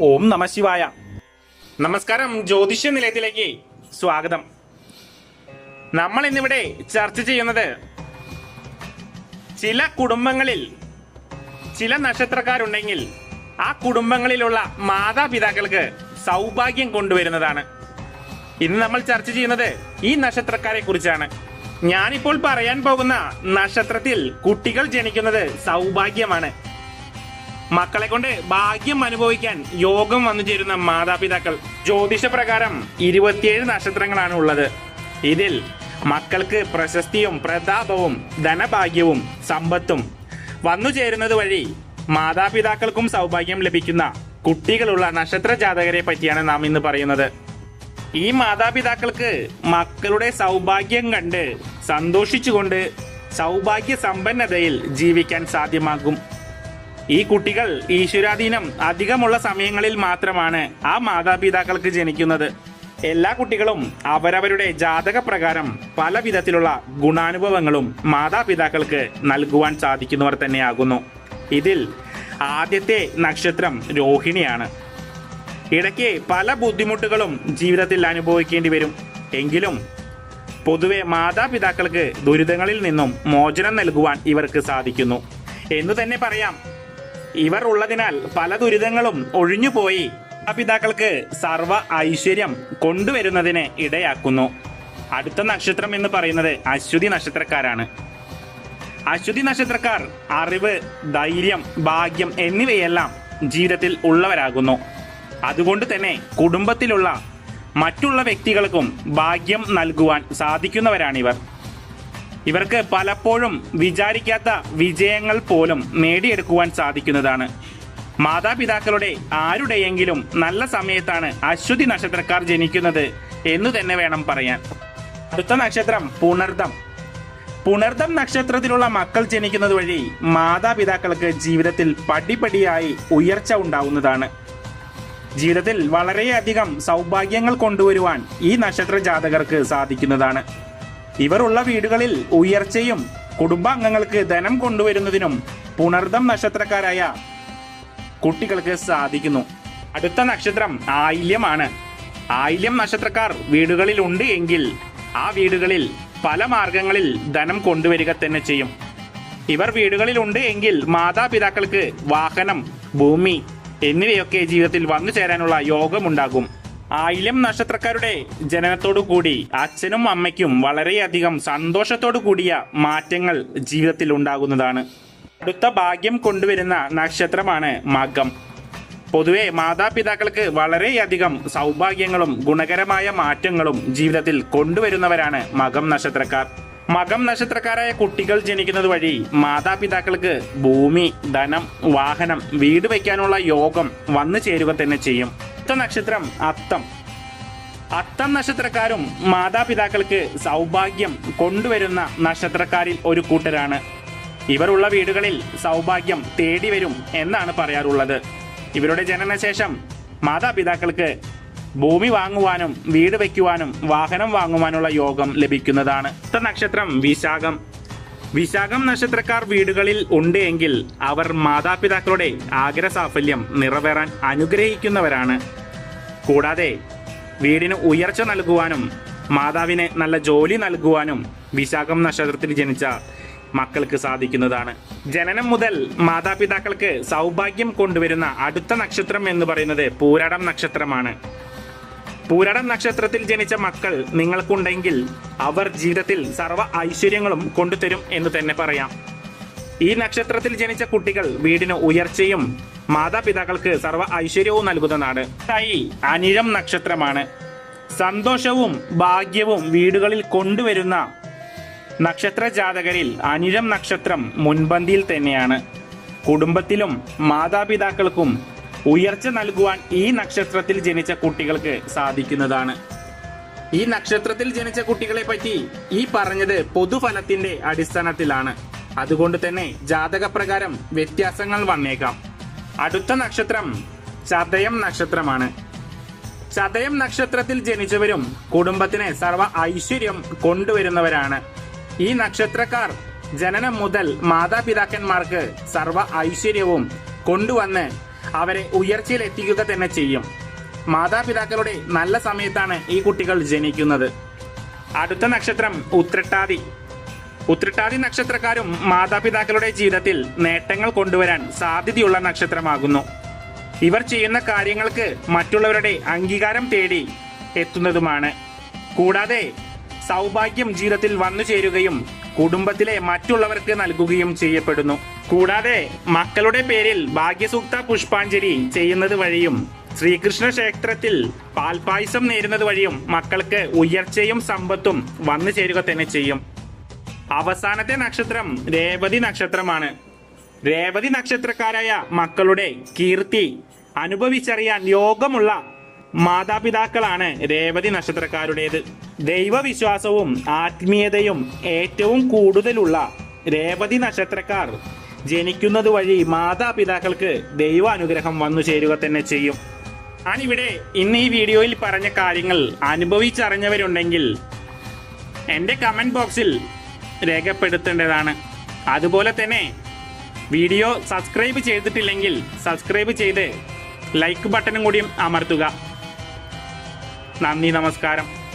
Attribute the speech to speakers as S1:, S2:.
S1: ഓം നമഃശിവായ. നമസ്കാരം. ജ്യോതിഷ നിലയത്തിലേക്ക് സ്വാഗതം. നമ്മൾ ഇന്നിവിടെ ചർച്ച ചെയ്യുന്നത് ചില കുടുംബങ്ങളിൽ ചില നക്ഷത്രക്കാരുണ്ടെങ്കിൽ ആ കുടുംബങ്ങളിലുള്ള മാതാപിതാക്കൾക്ക് സൗഭാഗ്യം കൊണ്ടുവരുന്നതാണ്. ഇന്ന് നമ്മൾ ചർച്ച ചെയ്യുന്നത് ഈ നക്ഷത്രക്കാരെ കുറിച്ചാണ്. ഞാനിപ്പോൾ പറയാൻ പോകുന്ന നക്ഷത്രത്തിൽ കുട്ടികൾ ജനിക്കുന്നത് സൗഭാഗ്യമാണ്. മക്കളെ കൊണ്ട് ഭാഗ്യം അനുഭവിക്കാൻ യോഗം വന്നു ചേരുന്ന മാതാപിതാക്കൾ. ജ്യോതിഷപ്രകാരം 27 നക്ഷത്രങ്ങളാണ് ഉള്ളത്. ഇതിൽ മക്കൾക്ക് പ്രശസ്തിയും പ്രതാപവും ധനഭാഗ്യവും സമ്പത്തും വന്നു ചേരുന്നത് വഴി മാതാപിതാക്കൾക്കും സൗഭാഗ്യം ലഭിക്കുന്ന കുട്ടികളുള്ള നക്ഷത്ര ജാതകരെ പറ്റിയാണ് നാം ഇന്ന് പറയുന്നത്. ഈ മാതാപിതാക്കൾക്ക് മക്കളുടെ സൗഭാഗ്യം കണ്ട് സന്തോഷിച്ചുകൊണ്ട് സൗഭാഗ്യ സമ്പന്നതയിൽ ജീവിക്കാൻ സാധ്യമാകും. ഈ കുട്ടികൾ ഈശ്വരാധീനം അധികമുള്ള സമയങ്ങളിൽ മാത്രമാണ് ആ മാതാപിതാക്കൾക്ക് ജനിക്കുന്നത്. എല്ലാ കുട്ടികളും അവരവരുടെ ജാതക പ്രകാരം പല വിധത്തിലുള്ള ഗുണാനുഭവങ്ങളും മാതാപിതാക്കൾക്ക് നൽകുവാൻ സാധിക്കുന്നവർ തന്നെയാകുന്നു. ഇതിൽ ആദ്യത്തെ നക്ഷത്രം രോഹിണിയാണ്. ഇടയ്ക്ക് പല ബുദ്ധിമുട്ടുകളും ജീവിതത്തിൽ അനുഭവിക്കേണ്ടി വരും. എങ്കിലും പൊതുവെ മാതാപിതാക്കൾക്ക് ദുരിതങ്ങളിൽ നിന്നും മോചനം നൽകുവാൻ ഇവർക്ക് സാധിക്കുന്നു എന്നു തന്നെ പറയാം. ഇവർ ഉള്ളതിനാൽ പല ദുരിതങ്ങളും ഒഴിഞ്ഞുപോയി മാതാപിതാക്കൾക്ക് സർവ ഐശ്വര്യം കൊണ്ടുവരുന്നതിന് ഇടയാക്കുന്നു. അടുത്ത നക്ഷത്രം എന്ന് പറയുന്നത് അശ്വതി നക്ഷത്രക്കാരാണ്. അശ്വതി നക്ഷത്രക്കാർ അറിവ്, ധൈര്യം, ഭാഗ്യം എന്നിവയെല്ലാം ജീവിതത്തിൽ ഉള്ളവരാകുന്നു. അതുകൊണ്ട് തന്നെ കുടുംബത്തിലുള്ള മറ്റുള്ള വ്യക്തികൾക്കും ഭാഗ്യം നൽകുവാൻ സാധിക്കുന്നവരാണിവർ. ഇവർക്ക് പലപ്പോഴും വിചാരിക്കാത്ത വിജയങ്ങൾ പോലും നേടിയെടുക്കുവാൻ സാധിക്കുന്നതാണ്. മാതാപിതാക്കളുടെ ആരുടെയെങ്കിലും നല്ല സമയത്താണ് അശ്വതി നക്ഷത്രക്കാർ ജനിക്കുന്നത് എന്നു തന്നെ വേണം പറയാൻ. അടുത്ത നക്ഷത്രം പുണർദം. പുണർദം നക്ഷത്രത്തിലുള്ള മക്കൾ ജനിക്കുന്നത് വഴി മാതാപിതാക്കൾക്ക് ജീവിതത്തിൽ പടിപടിയായി ഉയർച്ച ഉണ്ടാവുന്നതാണ്. ജീവിതത്തിൽ വളരെയധികം സൗഭാഗ്യങ്ങൾ കൊണ്ടുവരുവാൻ ഈ നക്ഷത്ര ജാതകർക്ക് സാധിക്കുന്നതാണ്. ഇവരുള്ള വീടുകളിൽ ഉയർച്ചയും കുടുംബാംഗങ്ങൾക്ക് ധനം കൊണ്ടുവരുന്നതിനും പുണർദം നക്ഷത്രക്കാരായ കുട്ടികൾക്ക് സാധിക്കുന്നു. അടുത്ത നക്ഷത്രം ആയില്യമാണ്. ആയില്യം നക്ഷത്രക്കാർ വീടുകളിൽ ഉണ്ട് എങ്കിൽ ആ വീടുകളിൽ പല മാർഗങ്ങളിൽ ധനം കൊണ്ടുവരിക തന്നെ ചെയ്യും. ഇവർ വീടുകളിൽ ഉണ്ട് എങ്കിൽ മാതാപിതാക്കൾക്ക് വാഹനം, ഭൂമി എന്നിവയൊക്കെ ജീവിതത്തിൽ വന്നു ചേരാനുള്ള യോഗമുണ്ടാകും. ആയില്യം നക്ഷത്രക്കാരുടെ ജനനത്തോടു കൂടി അച്ഛനും അമ്മയ്ക്കും വളരെയധികം സന്തോഷത്തോടു കൂടിയ മാറ്റങ്ങൾ ജീവിതത്തിൽ ഉണ്ടാകുന്നതാണ്. അടുത്ത ഭാഗ്യം കൊണ്ടുവരുന്ന നക്ഷത്രമാണ് മകം. പൊതുവെ മാതാപിതാക്കൾക്ക് വളരെയധികം സൗഭാഗ്യങ്ങളും ഗുണകരമായ മാറ്റങ്ങളും ജീവിതത്തിൽ കൊണ്ടുവരുന്നവരാണ് മകം നക്ഷത്രക്കാർ. മകം നക്ഷത്രക്കാരായ കുട്ടികൾ ജനിക്കുന്നത് വഴി മാതാപിതാക്കൾക്ക് ഭൂമി, ധനം, വാഹനം, വീട് വയ്ക്കാനുള്ള യോഗം വന്നു ചേരുക തന്നെ ചെയ്യും. അടുത്ത നക്ഷത്രം അത്തം. അത്തം നക്ഷത്രക്കാരും മാതാപിതാക്കൾക്ക് സൗഭാഗ്യം കൊണ്ടുവരുന്ന നക്ഷത്രക്കാരിൽ ഒരു കൂട്ടരാണ്. ഇവരുള്ള വീടുകളിൽ സൗഭാഗ്യം തേടി വരും എന്നാണ് പറയാറുള്ളത്. ഇവരുടെ ജനനശേഷം മാതാപിതാക്കൾക്ക് ഭൂമി വാങ്ങുവാനും വീട് വയ്ക്കുവാനും വാഹനം വാങ്ങുവാനുള്ള യോഗം ലഭിക്കുന്നതാണ്. അടുത്ത നക്ഷത്രം വിശാഖം. വിശാഖം നക്ഷത്രക്കാർ വീടുകളിൽ ഉണ്ട് എങ്കിൽ അവർ മാതാപിതാക്കളുടെ ആഗ്രഹസാഫല്യം നിറവേറാൻ അനുഗ്രഹിക്കുന്നവരാണ്. കൂടാതെ വീടിന് ഉയർച്ച നൽകുവാനും മാതാവിന് നല്ല ജോലി നൽകുവാനും വിശാഖം നക്ഷത്രത്തിൽ ജനിച്ച മക്കൾക്ക് സാധിക്കുന്നതാണ്. ജനനം മുതൽ മാതാപിതാക്കൾക്ക് സൗഭാഗ്യം കൊണ്ടുവരുന്ന അടുത്ത നക്ഷത്രം എന്ന് പറയുന്നത് പൂരാടം നക്ഷത്രമാണ്. പൂരാടം നക്ഷത്രത്തിൽ ജനിച്ച മക്കൾ നിങ്ങൾക്കുണ്ടെങ്കിൽ അവർ ജീവിതത്തിൽ സർവ്വ ഐശ്വര്യങ്ങളും കൊണ്ടുതരും എന്ന് തന്നെ പറയാം. ഈ നക്ഷത്രത്തിൽ ജനിച്ച കുട്ടികൾ വീടിന് ഉയർച്ചയും മാതാപിതാക്കൾക്ക് സർവ്വ ഐശ്വര്യവും നൽകുന്നതാണ്. അനിഴം നക്ഷത്രമാണ്. സന്തോഷവും ഭാഗ്യവും വീടുകളിൽ കൊണ്ടുവരുന്ന നക്ഷത്ര ജാതകരിൽ അനിഴം നക്ഷത്രം മുൻപന്തിയിൽ തന്നെയാണ്. കുടുംബത്തിലും മാതാപിതാക്കൾക്കും ഉയർച്ച നൽകുവാൻ ഈ നക്ഷത്രത്തിൽ ജനിച്ച കുട്ടികൾക്ക് സാധിക്കുന്നതാണ്. ഈ നക്ഷത്രത്തിൽ ജനിച്ച കുട്ടികളെ പറ്റി ഈ പറഞ്ഞത് പൊതുഫലത്തിന്റെ അടിസ്ഥാനത്തിലാണ്. അതുകൊണ്ട് തന്നെ ജാതകപ്രകാരം വ്യത്യാസങ്ങൾ വന്നേക്കാം. അടുത്ത നക്ഷത്രം ചതയം നക്ഷത്രമാണ്. ചതയം നക്ഷത്രത്തിൽ ജനിച്ചവരും കുടുംബത്തിന് സർവ്വ ഐശ്വര്യം കൊണ്ടുവരുന്നവരാണ്. ഈ നക്ഷത്രക്കാർ ജനനം മുതൽ മാതാപിതാക്കന്മാർക്ക് സർവ്വ ഐശ്വര്യവും കൊണ്ടുവന്ന് അവരെ ഉയർച്ചയിൽ എത്തിക്കുക തന്നെ ചെയ്യും. മാതാപിതാക്കളുടെ നല്ല സമയത്താണ് ഈ കുട്ടികൾ ജനിക്കുന്നത്. അടുത്ത നക്ഷത്രം ഉത്രട്ടാതി. ഉത്രട്ടാതി നക്ഷത്രക്കാരും മാതാപിതാക്കളുടെ ജീവിതത്തിൽ നേട്ടങ്ങൾ കൊണ്ടുവരാൻ സാധ്യതയുള്ള നക്ഷത്രമാകുന്നു. ഇവർ ചെയ്യുന്ന കാര്യങ്ങൾക്ക് മറ്റുള്ളവരുടെ അംഗീകാരം തേടി എത്തുന്നതുമാണ്. കൂടാതെ സൗഭാഗ്യം ജീവിതത്തിൽ വന്നു ചേരുകയും കുടുംബത്തിലെ മറ്റുള്ളവർക്ക് നൽകുകയും ചെയ്യപ്പെടുന്നു. കൂടാതെ മക്കളുടെ പേരിൽ ഭാഗ്യസൂക്ത പുഷ്പാഞ്ജലി ചെയ്യുന്നത് വഴിയും ശ്രീകൃഷ്ണ ക്ഷേത്രത്തിൽ പാൽപായസം നേരുന്നത് വഴിയും മക്കൾക്ക് ഉയർച്ചയും സമ്പത്തും വന്നു ചേരുക തന്നെ ചെയ്യും. അവസാനത്തെ നക്ഷത്രം രേവതി നക്ഷത്രമാണ്. രേവതി നക്ഷത്രക്കാരായ മക്കളുടെ കീർത്തി അനുഭവിച്ചറിയാൻ യോഗമുള്ള മാതാപിതാക്കളാണ് രേവതി നക്ഷത്രക്കാരുടേത്. ദൈവവിശ്വാസവും ആത്മീയതയും ഏറ്റവും കൂടുതലുള്ള രേവതി നക്ഷത്രക്കാർ ജനിക്കുന്നത് വഴി മാതാപിതാക്കൾക്ക് ദൈവാനുഗ്രഹം വന്നു ചേരുക തന്നെ ചെയ്യും. ഞാനിവിടെ ഇന്ന് ഈ വീഡിയോയിൽ പറഞ്ഞ കാര്യങ്ങൾ അനുഭവിച്ചറിഞ്ഞവരുണ്ടെങ്കിൽ എൻ്റെ കമൻറ്റ് ബോക്സിൽ രേഖപ്പെടുത്തേണ്ടതാണ്. അതുപോലെ തന്നെ വീഡിയോ സബ്സ്ക്രൈബ് ചെയ്തിട്ടില്ലെങ്കിൽ സബ്സ്ക്രൈബ് ചെയ്ത് ലൈക്ക് ബട്ടണും കൂടിയും അമർത്തുക. നന്ദി, നമസ്കാരം.